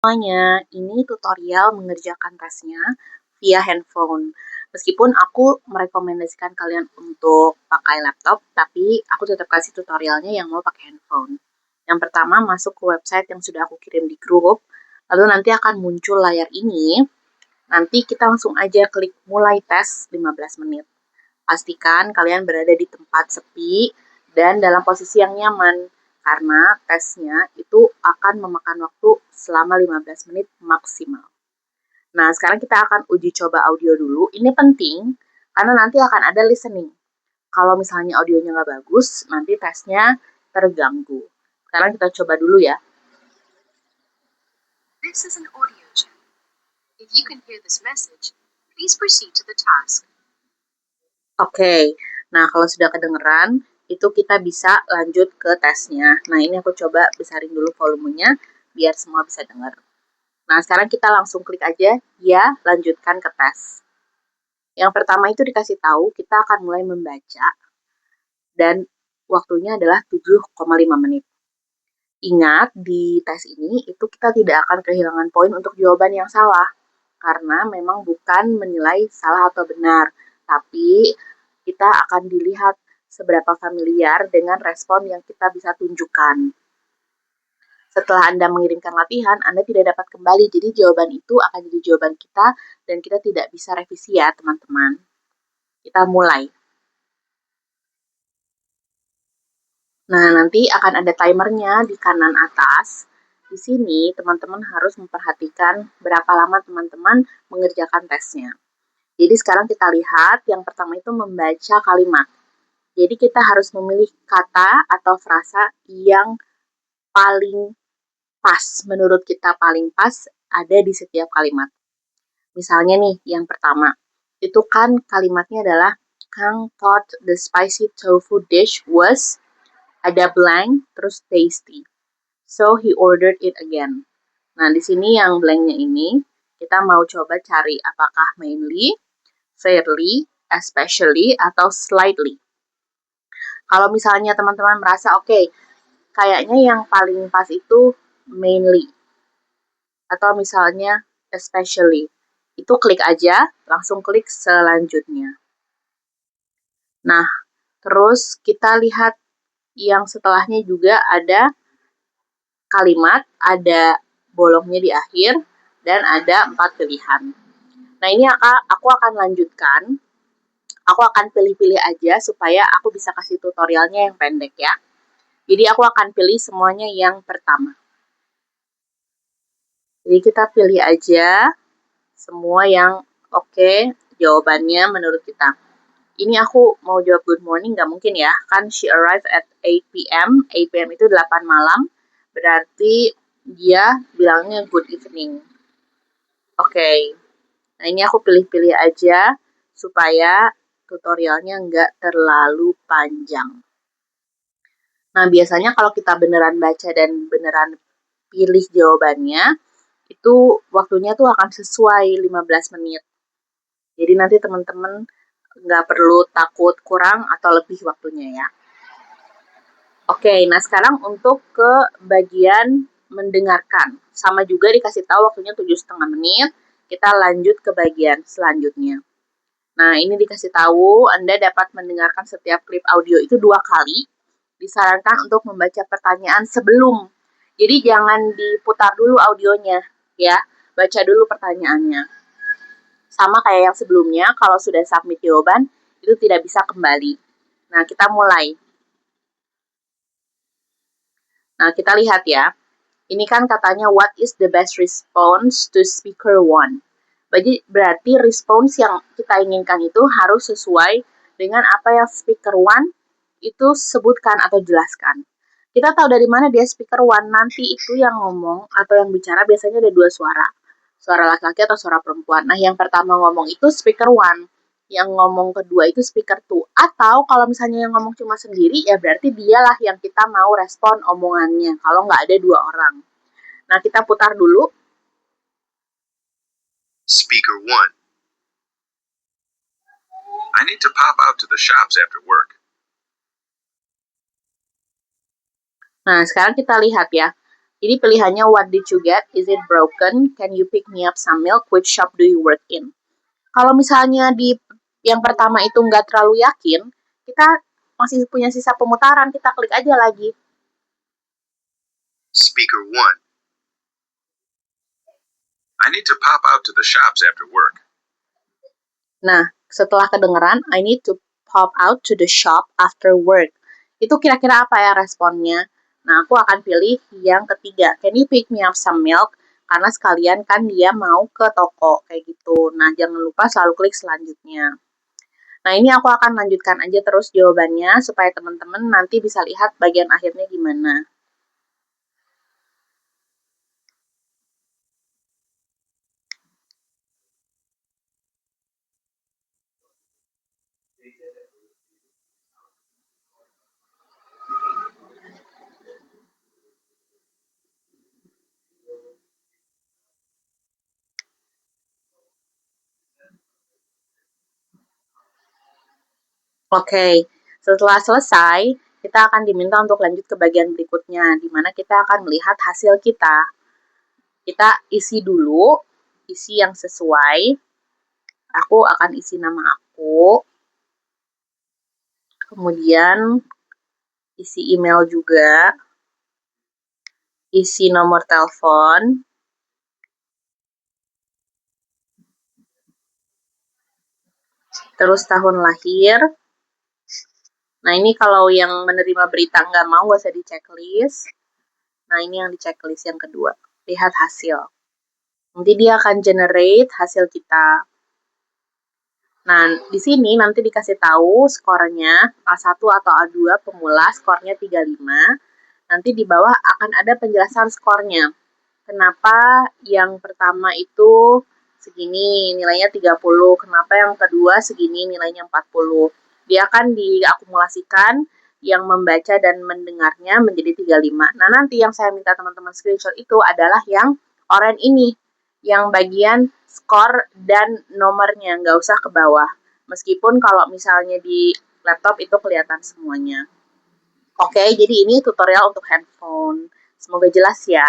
Semuanya, ini tutorial mengerjakan tesnya via handphone. Meskipun aku merekomendasikan kalian untuk pakai laptop, tapi aku tetap kasih tutorialnya yang mau pakai handphone. Yang pertama, masuk ke website yang sudah aku kirim di grup, lalu nanti akan muncul layar ini. Nanti kita langsung aja klik mulai tes 15 menit. Pastikan kalian berada di tempat sepi dan dalam posisi yang nyaman, karena tesnya itu akan memakan waktu selama 15 menit maksimal. Nah, sekarang kita akan uji coba audio dulu. Ini penting, karena nanti akan ada listening. Kalau misalnya audionya nggak bagus, nanti tesnya terganggu. Sekarang kita coba dulu ya. This is an audio check. If you can hear this message, please proceed to the task. Oke, nah kalau sudah kedengeran, itu kita bisa lanjut ke tesnya. Nah, ini aku coba besarin dulu volumenya, biar semua bisa dengar. Nah, sekarang kita langsung klik aja, ya, lanjutkan ke tes. Yang pertama itu dikasih tahu, kita akan mulai membaca, dan waktunya adalah 7,5 menit. Ingat, di tes ini, itu kita tidak akan kehilangan poin untuk jawaban yang salah, karena memang bukan menilai salah atau benar, tapi kita akan dilihat seberapa familiar dengan respon yang kita bisa tunjukkan. Setelah Anda mengirimkan latihan, Anda tidak dapat kembali, jadi jawaban itu akan jadi jawaban kita, dan kita tidak bisa revisi ya, teman-teman. Kita mulai. Nah, nanti akan ada timernya di kanan atas. Di sini, teman-teman harus memperhatikan berapa lama teman-teman mengerjakan tesnya. Jadi sekarang kita lihat, yang pertama itu membaca kalimat. Jadi kita harus memilih kata atau frasa yang paling pas, menurut kita paling pas ada di setiap kalimat. Misalnya nih, yang pertama, itu kan kalimatnya adalah Kang thought the spicy tofu dish was ada blank, terus tasty. So he ordered it again. Nah, di sini yang blanknya ini, kita mau coba cari apakah mainly, fairly, especially, atau slightly. Kalau misalnya teman-teman merasa, oke, kayaknya yang paling pas itu mainly, atau misalnya especially, itu klik aja, langsung klik selanjutnya. Nah, terus kita lihat yang setelahnya juga ada kalimat, ada bolongnya di akhir, dan ada 4 pilihan. Nah, ini aku akan lanjutkan. Aku akan pilih-pilih aja supaya aku bisa kasih tutorialnya yang pendek ya. Jadi aku akan pilih semuanya yang pertama. Jadi kita pilih aja semua yang oke, jawabannya menurut kita. Ini aku mau jawab good morning, nggak mungkin ya. Kan she arrived at 8 p.m. 8 p.m. itu 8 malam. Berarti dia bilangnya good evening. Oke. Nah, ini aku pilih-pilih aja supaya tutorialnya nggak terlalu panjang. Nah, biasanya kalau kita beneran baca dan beneran pilih jawabannya, itu waktunya tuh akan sesuai 15 menit. Jadi nanti teman-teman nggak perlu takut kurang atau lebih waktunya ya. Oke, nah sekarang untuk ke bagian mendengarkan. Sama juga dikasih tahu waktunya 7,5 menit. Kita lanjut ke bagian selanjutnya. Nah, ini dikasih tahu Anda dapat mendengarkan setiap klip audio itu 2 kali. Disarankan untuk membaca pertanyaan sebelum. Jadi jangan diputar dulu audionya ya. Baca dulu pertanyaannya. Sama kayak yang sebelumnya, kalau sudah submit jawaban, itu tidak bisa kembali. Nah, kita mulai. Nah, kita lihat ya. Ini kan katanya, what is the best response to speaker one? Berarti respons yang kita inginkan itu harus sesuai dengan apa yang speaker one itu sebutkan atau jelaskan. Kita tahu dari mana dia speaker one, nanti itu yang ngomong atau yang bicara biasanya ada 2 suara. Suara laki-laki atau suara perempuan. Nah, yang pertama ngomong itu speaker one. Yang ngomong kedua itu speaker two. Atau kalau misalnya yang ngomong cuma sendiri, ya berarti dialah yang kita mau respon omongannya. Kalau nggak ada 2 orang. Nah, kita putar dulu. Speaker 1. I need to pop out to the shops after work. Nah, sekarang kita lihat ya. Jadi pilihannya what did you get? Is it broken? Can you pick me up some milk? Which shop do you work in? Kalau misalnya di yang pertama itu nggak terlalu yakin, kita masih punya sisa pemutaran, kita klik aja lagi. Speaker 1. I need to pop out to the shops after work. Nah, setelah kedengeran, I need to pop out to the shop after work. Itu kira-kira apa ya responnya? Nah, aku akan pilih yang ketiga. Can you pick me up some milk? Karena sekalian kan dia mau ke toko, kayak gitu. Nah, jangan lupa selalu klik selanjutnya. Nah, ini aku akan lanjutkan aja terus jawabannya, supaya teman-teman nanti bisa lihat bagian akhirnya gimana. Oke, setelah selesai, kita akan diminta untuk lanjut ke bagian berikutnya, di mana kita akan melihat hasil kita. Kita isi dulu, isi yang sesuai. Aku akan isi nama aku. Kemudian isi email juga. Isi nomor telepon. Terus tahun lahir. Nah, ini kalau yang menerima berita nggak mau, nggak usah di checklist. Nah, ini yang di checklist yang kedua. Lihat hasil. Nanti dia akan generate hasil kita. Nah, di sini nanti dikasih tahu skornya A1 atau A2 pemula, skornya 35. Nanti di bawah akan ada penjelasan skornya. Kenapa yang pertama itu segini, nilainya 30. Kenapa yang kedua segini, nilainya 40. Dia akan diakumulasikan yang membaca dan mendengarnya menjadi 35. Nah, nanti yang saya minta teman-teman screenshot itu adalah yang oranye ini, yang bagian skor dan nomornya, nggak usah ke bawah. Meskipun kalau misalnya di laptop itu kelihatan semuanya. Oke, jadi ini tutorial untuk handphone. Semoga jelas ya.